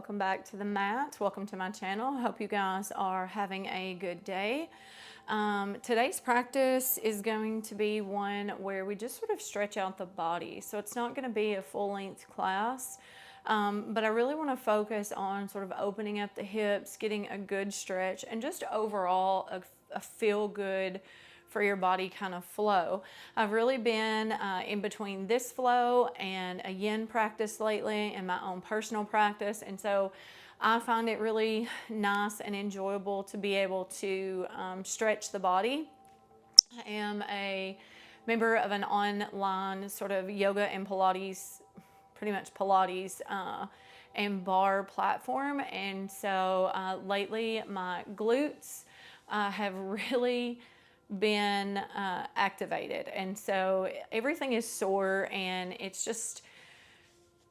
welcome back to the mat. Welcome to my channel. I hope you guys are having a good day. Today's practice is going to be one where we just sort of stretch out the body. So it's not going to be a full-length class, but I really want to focus on sort of opening up the hips, getting a good stretch, and just overall a feel-good for your body kind of flow. I've really been in between this flow and a yin practice lately and my own personal practice, and so I find it really nice and enjoyable to be able to stretch the body. I am a member of an online sort of yoga and Pilates, pretty much Pilates and bar platform, and so lately my glutes have really been activated, and so everything is sore and it's just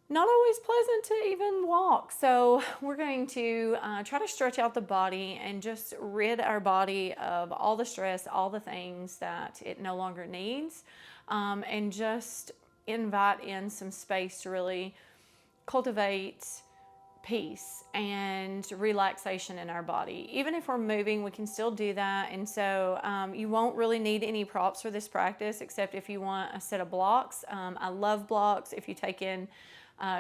not always pleasant to even walk. So we're going to try to stretch out the body and just rid our body of all the stress, all the things that it no longer needs, and just invite in some space to really cultivate peace and relaxation in our body. Even if we're moving, we can still do that. And so you won't really need any props for this practice, except if you want a set of blocks. I love blocks. If you take in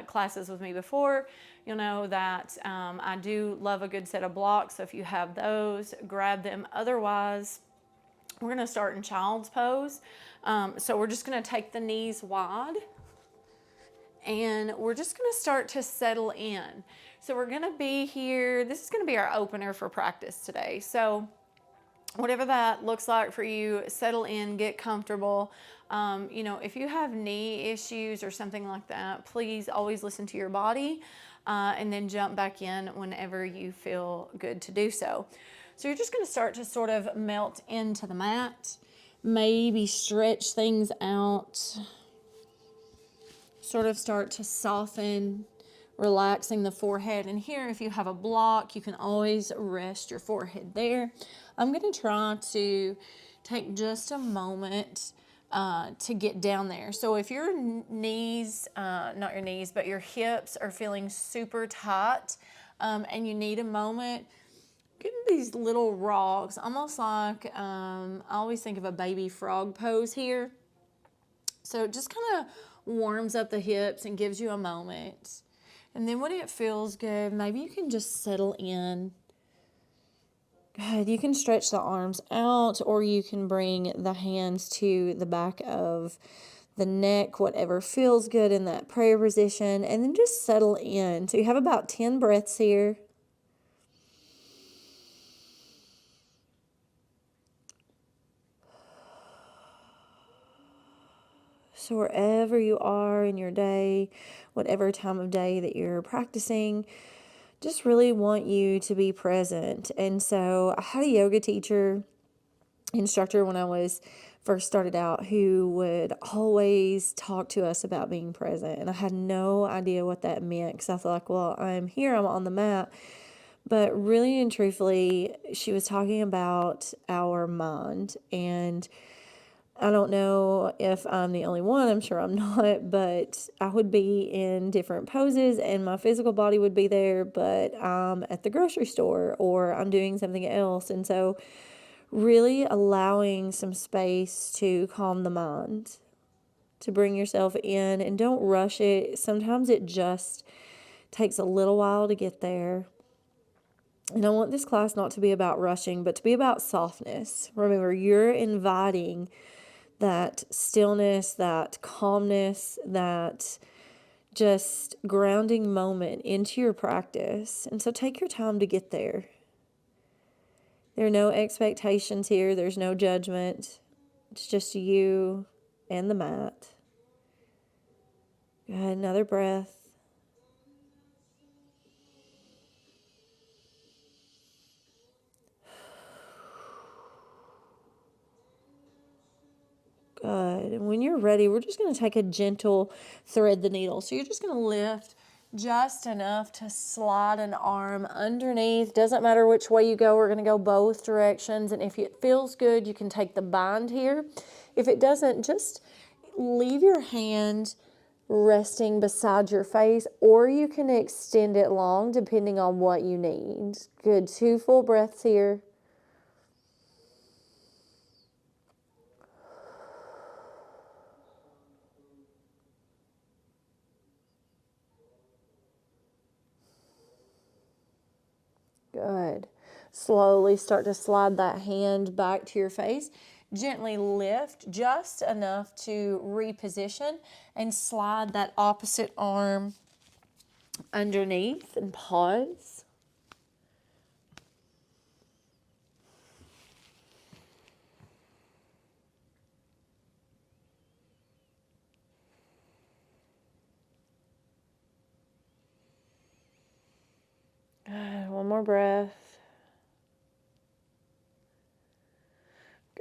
classes with me before, you'll know that I do love a good set of blocks. So if you have those, grab them. Otherwise, we're going to start in child's pose. So we're just going to take the knees wide, and we're just going to start to settle in. So we're going to be here. This is going to be our opener for practice today. So whatever that looks like for you, settle in, get comfortable. If you have knee issues or something like that, please always listen to your body and then jump back in whenever you feel good to do so. So you're just going to start to sort of melt into the mat, maybe stretch things out, sort of start to soften, relaxing the forehead. And here, if you have a block, you can always rest your forehead there. I'm going to try to take just a moment to get down there. So if your knees, not your knees, but your hips are feeling super tight and you need a moment, get these little rocks, almost like I always think of a baby frog pose here. So it just kind of warms up the hips and gives you a moment. And then when it feels good, maybe you can just settle in. Good. You can stretch the arms out, or you can bring the hands to the back of the neck, whatever feels good in that prayer position, and then just settle in. So you have about 10 breaths here. So wherever you are in your day, whatever time of day that you're practicing, just really want you to be present. And so I had a yoga instructor when I was first started out, who would always talk to us about being present. And I had no idea what that meant, because I thought, like, well, I'm here, I'm on the mat. But really and truthfully, she was talking about our mind. And I don't know if I'm the only one, I'm sure I'm not, but I would be in different poses and my physical body would be there, but I'm at the grocery store or I'm doing something else. And so really allowing some space to calm the mind, to bring yourself in, and don't rush it. Sometimes it just takes a little while to get there. And I want this class not to be about rushing, but to be about softness. Remember, you're inviting that stillness, that calmness, that just grounding moment into your practice. And so take your time to get there. There are no expectations here. There's no judgment. It's just you and the mat. Go ahead, another breath. Good. And when you're ready, we're just going to take a gentle thread the needle. So you're just going to lift just enough to slide an arm underneath. Doesn't matter which way you go. We're going to go both directions. And if it feels good, you can take the bind here. If it doesn't, just leave your hand resting beside your face, or you can extend it long depending on what you need. Good. 2 full breaths here. Good. Slowly start to slide that hand back to your face. Gently lift just enough to reposition and slide that opposite arm underneath and pause. Good. One more breath.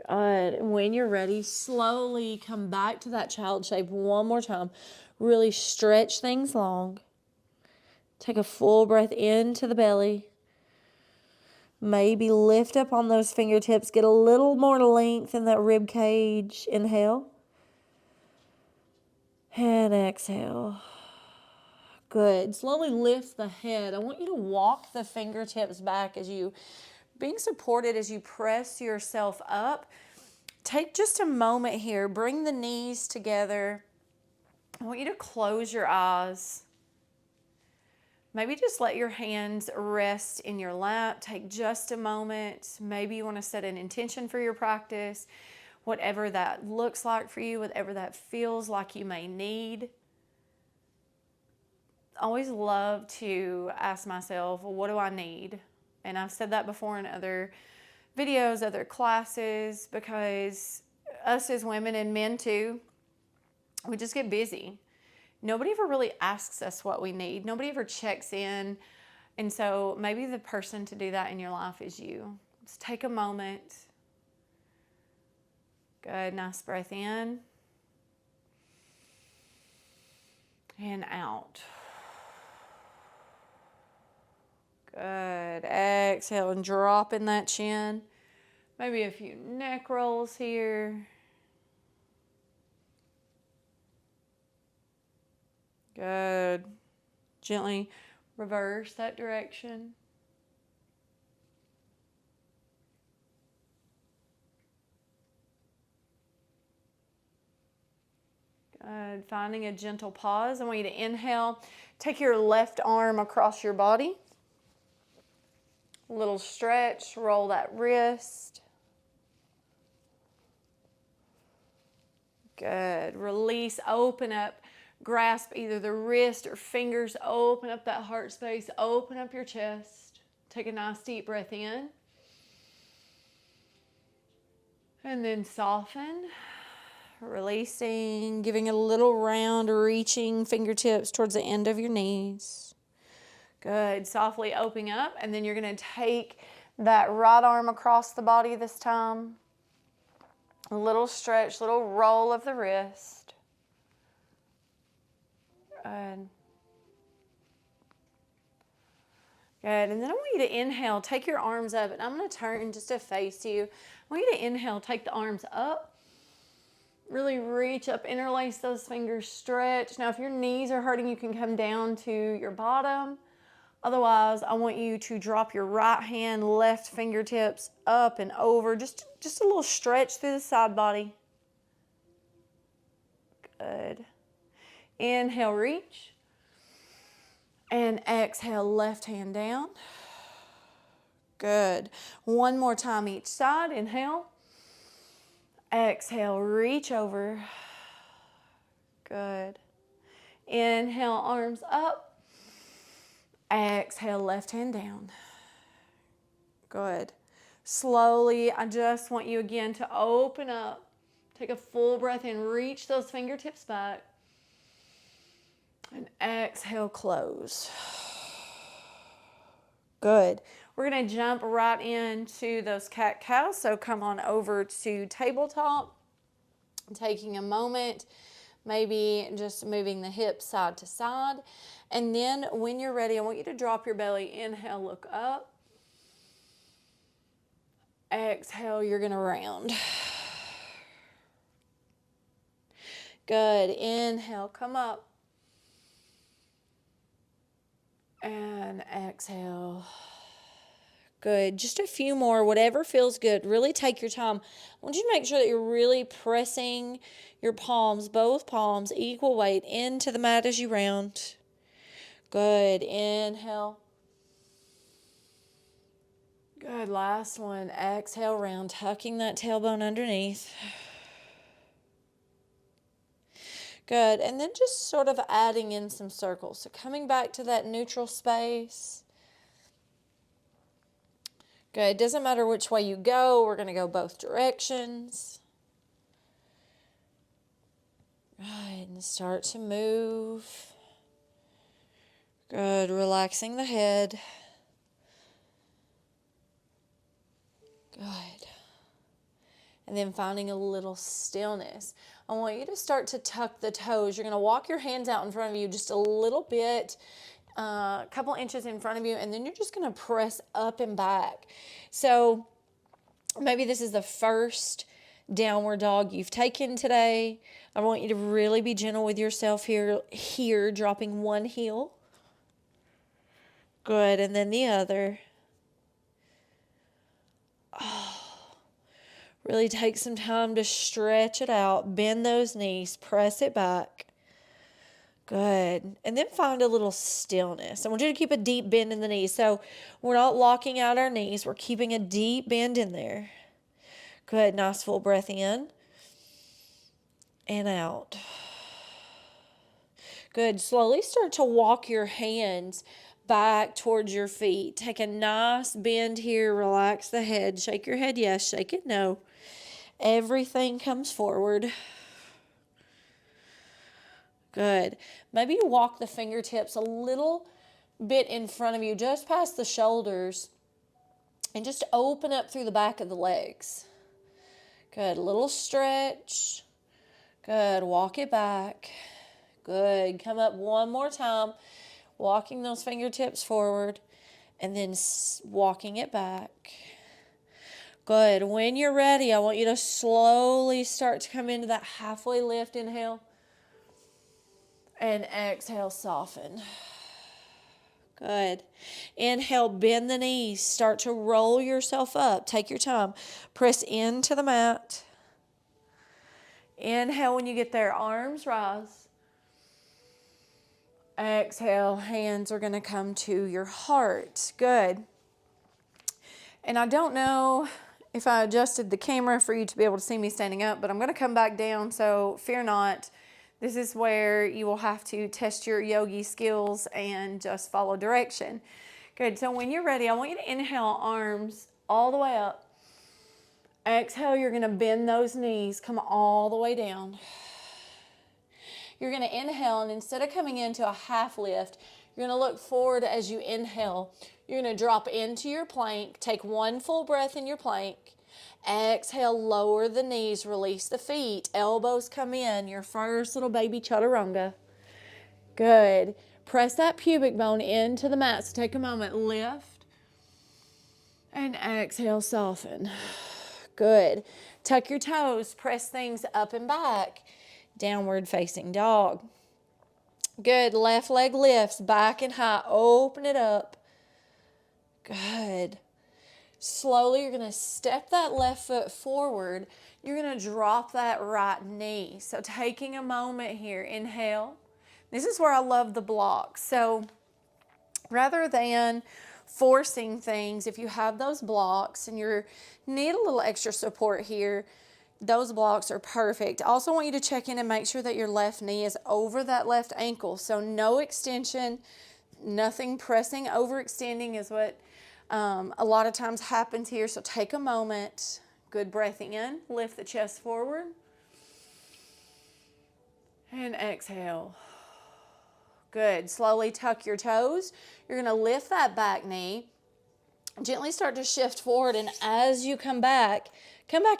Good. When you're ready, slowly come back to that child shape one more time. Really stretch things long. Take a full breath into the belly. Maybe lift up on those fingertips. Get a little more length in that rib cage. Inhale. And exhale. Good. Slowly lift the head. I want you to walk the fingertips back as you, being supported as you press yourself up. Take just a moment here. Bring the knees together. I want you to close your eyes. Maybe just let your hands rest in your lap. Take just a moment. Maybe you want to set an intention for your practice, whatever that looks like for you, whatever that feels like you may need. I always love to ask myself, well, what do I need? And I've said that before in other videos, other classes, because us as women and men too, we just get busy. Nobody ever really asks us what we need. Nobody ever checks in. And so maybe the person to do that in your life is you. Just take a moment. Good. Nice breath in and out. Good. Exhale and drop in that chin. Maybe a few neck rolls here. Good. Gently reverse that direction. Good. Finding a gentle pause. I want you to inhale. Take your left arm across your body. A little stretch. Roll that wrist. Good. Release. Open up. Grasp either the wrist or fingers. Open up that heart space. Open up your chest. Take a nice deep breath in. And then soften. Releasing. Giving it a little round, reaching fingertips towards the end of your knees. Good. Softly opening up. And then you're going to take that right arm across the body this time. A little stretch, little roll of the wrist. Good. Good. And then I want you to inhale. Take your arms up. And I'm going to turn just to face you. I want you to inhale. Take the arms up. Really reach up. Interlace those fingers. Stretch. Now, if your knees are hurting, you can come down to your bottom. Otherwise, I want you to drop your right hand, left fingertips up and over. Just a little stretch through the side body. Good. Inhale, reach. And exhale, left hand down. Good. One more time each side. Inhale. Exhale, reach over. Good. Inhale, arms up. Exhale, left hand down. Good. Slowly, I just want you again to open up. Take a full breath in. Reach those fingertips back. And exhale, close. Good. We're going to jump right into those cat-cows. So come on over to tabletop. Taking a moment. Maybe just moving the hips side to side. And then when you're ready, I want you to drop your belly. Inhale, look up. Exhale, you're going to round. Good. Inhale, come up. And exhale. Good. Just a few more, whatever feels good. Really take your time. I want you to make sure that you're really pressing your palms, both palms, equal weight, into the mat as you round. Good. Inhale. Good. Last one. Exhale, round, tucking that tailbone underneath. Good. And then just sort of adding in some circles. So coming back to that neutral space. Good. It doesn't matter which way you go. We're going to go both directions. Good. And start to move. Good. Relaxing the head. Good. And then finding a little stillness. I want you to start to tuck the toes. You're going to walk your hands out in front of you just a little bit, a couple inches in front of you, and then you're just going to press up and back. So maybe this is the first downward dog you've taken today. I want you to really be gentle with yourself here, dropping one heel. Good, and then the other. Really take some time to stretch it out. Bend those knees. Press it back. Good. And then find a little stillness. I want you to keep a deep bend in the knees. So we're not locking out our knees. We're keeping a deep bend in there. Good. Nice full breath in and out. Good. Slowly start to walk your hands back towards your feet. Take a nice bend here. Relax the head. Shake your head yes. Shake it no. Everything comes forward. Good. Maybe you walk the fingertips a little bit in front of you, just past the shoulders, and just open up through the back of the legs. Good. A little stretch. Good. Walk it back. Good. Come up one more time, walking those fingertips forward, and then walking it back. Good. When you're ready, I want you to slowly start to come into that halfway lift. Inhale. And exhale, soften. Good. Inhale, bend the knees. Start to roll yourself up. Take your time. Press into the mat. Inhale when you get there. Arms rise. Exhale, hands are going to come to your heart. Good. And I don't know if I adjusted the camera for you to be able to see me standing up, but I'm going to come back down, so fear not. This is where you will have to test your yogi skills and just follow direction. Good. So when you're ready, I want you to inhale, arms all the way up. Exhale, you're going to bend those knees, come all the way down. You're going to inhale, and instead of coming into a half lift, you're going to look forward as you inhale. You're going to drop into your plank. Take one full breath in your plank. Exhale, lower the knees, release the feet. Elbows come in, your first little baby chaturanga. Good. Press that pubic bone into the mat. So take a moment, lift. And exhale, soften. Good. Tuck your toes, press things up and back. Downward facing dog. Good. Left leg lifts, back and high. Open it up. Good. Slowly, you're going to step that left foot forward. You're going to drop that right knee. So taking a moment here, inhale. This is where I love the blocks. So rather than forcing things, if you have those blocks and you need a little extra support here, those blocks are perfect. I also want you to check in and make sure that your left knee is over that left ankle. So no extension, nothing pressing, overextending is what a lot of times happens here. So take a moment, good breath in, lift the chest forward, and exhale. Good. Slowly tuck your toes. You're going to lift that back knee, gently start to shift forward, and as you come back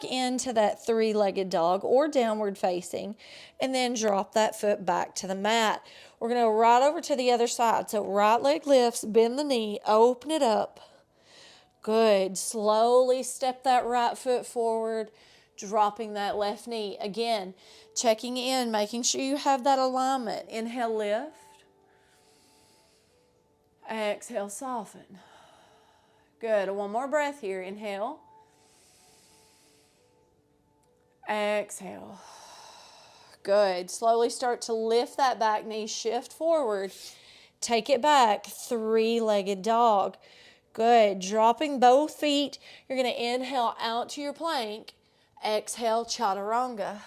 into that three-legged dog or downward facing, and then drop that foot back to the mat. We're going to right over to the other side. So right leg lifts, bend the knee, open it up. Good. Slowly step that right foot forward, dropping that left knee. Again, checking in, making sure you have that alignment. Inhale, lift. Exhale, soften. Good. One more breath here. Inhale. Exhale. Good. Slowly start to lift that back knee, shift forward. Take it back, three-legged dog. Good. Dropping both feet. You're going to inhale out to your plank. Exhale, chaturanga.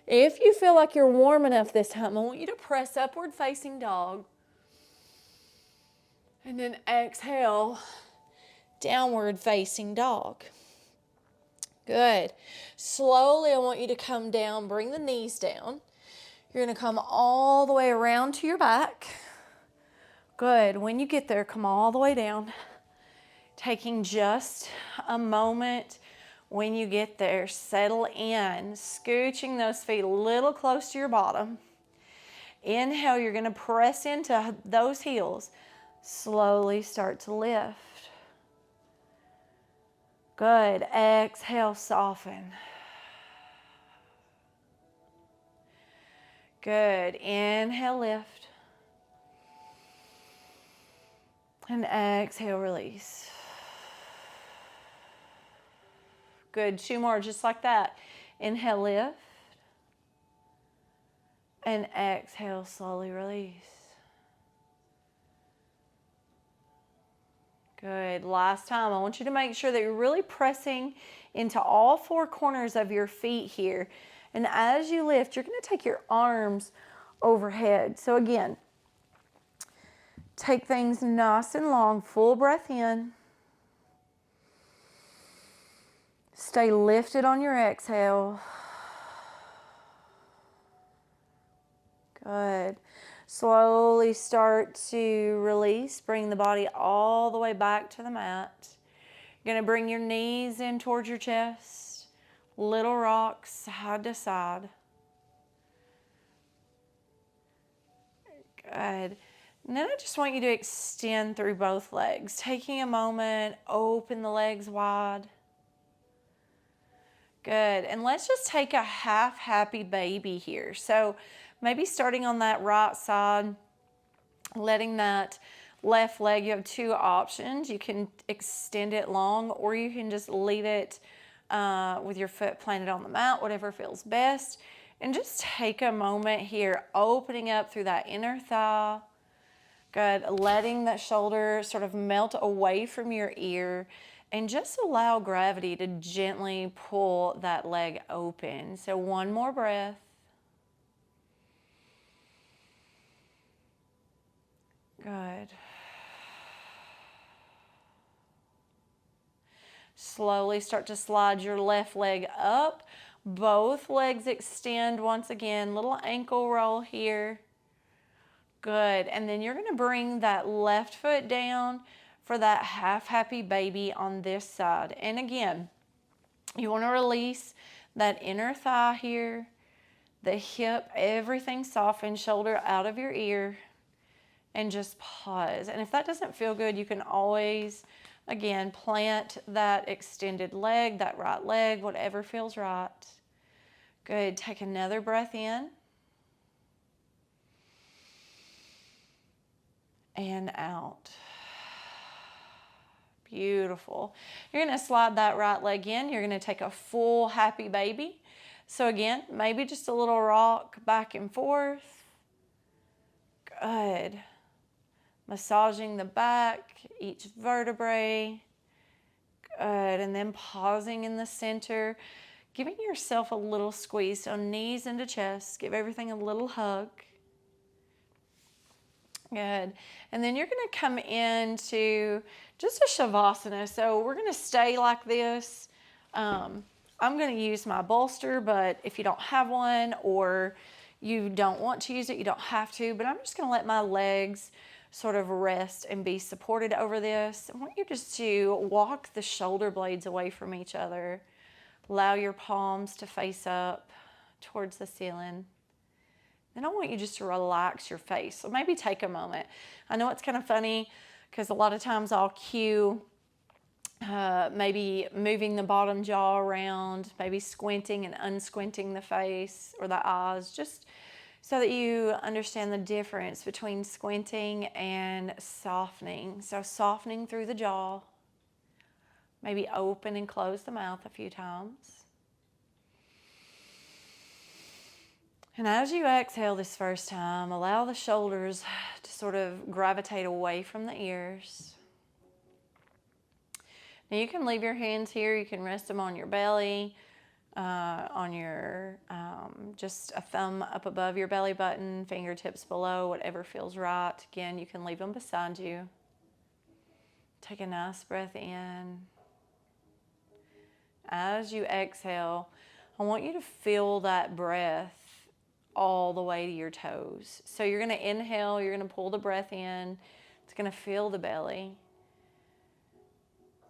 If you feel like you're warm enough this time, I want you to press upward facing dog. And then exhale, downward facing dog. Good. Slowly, I want you to come down, bring the knees down. You're going to come all the way around to your back. Good. When you get there, come all the way down. Taking just a moment when you get there, settle in, scooching those feet a little close to your bottom. Inhale, you're going to press into those heels. Slowly start to lift. Good. Exhale, soften. Good. Inhale, lift. And exhale, release. Good. Two more just like that. Inhale, lift. And exhale, slowly release. Good. Last time, I want you to make sure that you're really pressing into all four corners of your feet here. And as you lift, you're going to take your arms overhead. So again, take things nice and long. Full breath in. Stay lifted on your exhale. Good. Slowly start to release. Bring the body all the way back to the mat. You're going to bring your knees in towards your chest. Little rock side to side. Good. And then I just want you to extend through both legs. Taking a moment, open the legs wide. Good. And let's just take a half happy baby here. So maybe starting on that right side, letting that left leg, you have two options. You can extend it long, or you can just leave it with your foot planted on the mat, whatever feels best. And just take a moment here, opening up through that inner thigh. Good. Letting that shoulder sort of melt away from your ear. And just allow gravity to gently pull that leg open. So one more breath. Good. Slowly start to slide your left leg up. Both legs extend once again. Little ankle roll here. Good. And then you're going to bring that left foot down for that half happy baby on this side. And again, you want to release that inner thigh here, the hip, everything softened, shoulder out of your ear, and just pause. And if that doesn't feel good, you can always, again, plant that extended leg, that right leg, whatever feels right. Good. Take another breath in. And out. Beautiful. You're going to slide that right leg in. You're going to take a full happy baby. So again, maybe just a little rock back and forth. Good. Massaging the back, each vertebrae. Good. And then pausing in the center. Giving yourself a little squeeze. So knees into chest. Give everything a little hug. Good. And then you're going to come into just a Shavasana. So we're going to stay like this. I'm going to use my bolster, but if you don't have one or you don't want to use it, you don't have to. But I'm just going to let my legs sort of rest and be supported over this. I want you just to walk the shoulder blades away from each other. Allow your palms to face up towards the ceiling. Then I want you just to relax your face. So maybe take a moment. I know it's kind of funny because a lot of times I'll cue maybe moving the bottom jaw around, maybe squinting and unsquinting the face or the eyes. Just so that you understand the difference between squinting and softening. So softening through the jaw, maybe open and close the mouth a few times. And as you exhale this first time, allow the shoulders to sort of gravitate away from the ears. Now you can leave your hands here. You can rest them on your belly, on your, just a thumb up above your belly button, fingertips below, whatever feels right. Again, you can leave them beside you. Take a nice breath in. As you exhale, I want you to feel that breath all the way to your toes. So you're going to inhale, you're going to pull the breath in. It's going to fill the belly.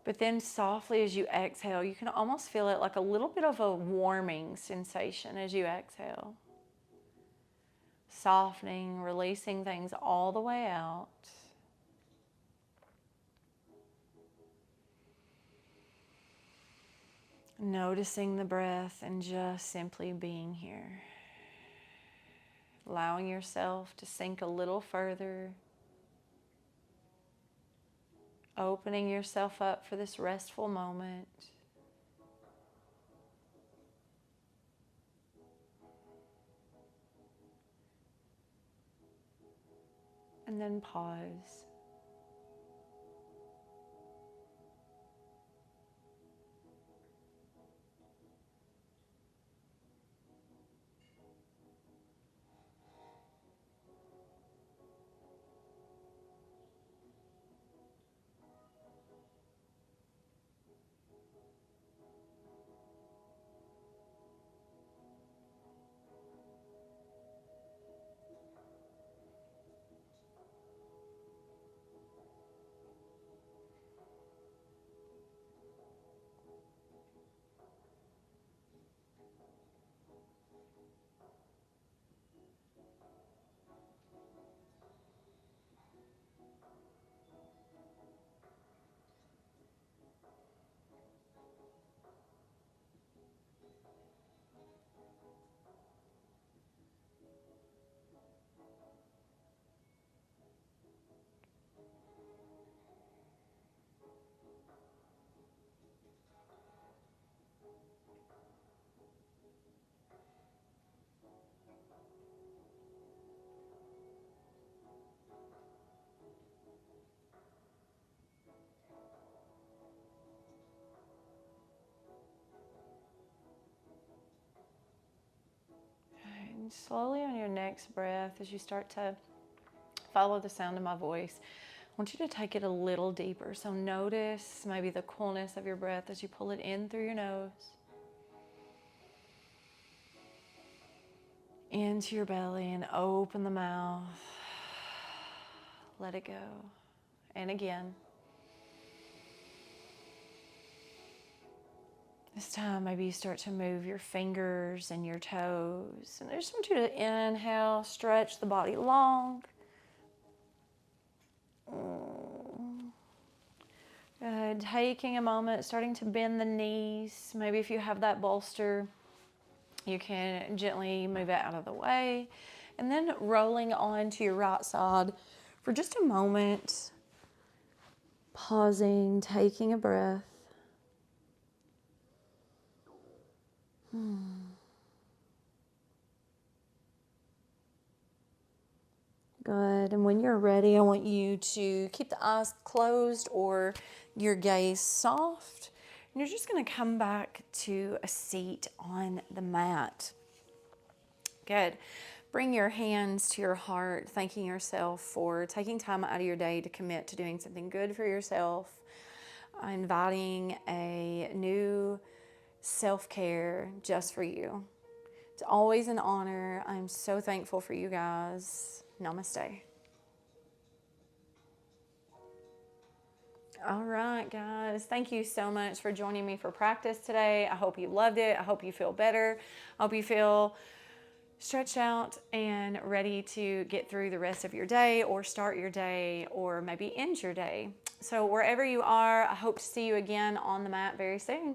But then softly as you exhale, you can almost feel it like a little bit of a warming sensation as you exhale. Softening, releasing things all the way out. Noticing the breath and just simply being here. Allowing yourself to sink a little further. Opening yourself up for this restful moment. And then pause. And slowly on your next breath, as you start to follow the sound of my voice, I want you to take it a little deeper. So notice maybe the coolness of your breath as you pull it in through your nose, into your belly, and open the mouth. Let it go. And again. This time, maybe you start to move your fingers and your toes. And I just want you to inhale, stretch the body long. Good. Taking a moment, starting to bend the knees. Maybe if you have that bolster, you can gently move it out of the way. And then rolling onto your right side for just a moment. Pausing, taking a breath. Good. And when you're ready, I want you to keep the eyes closed or your gaze soft. And you're just going to come back to a seat on the mat. Good. Bring your hands to your heart, thanking yourself for taking time out of your day to commit to doing something good for yourself, inviting a new self-care just for you. It's always an honor. I'm so thankful for you guys. Namaste. All right, guys. Thank you so much for joining me for practice today. I hope you loved it. I hope you feel better. I hope you feel stretched out and ready to get through the rest of your day or start your day or maybe end your day. So wherever you are, I hope to see you again on the mat very soon.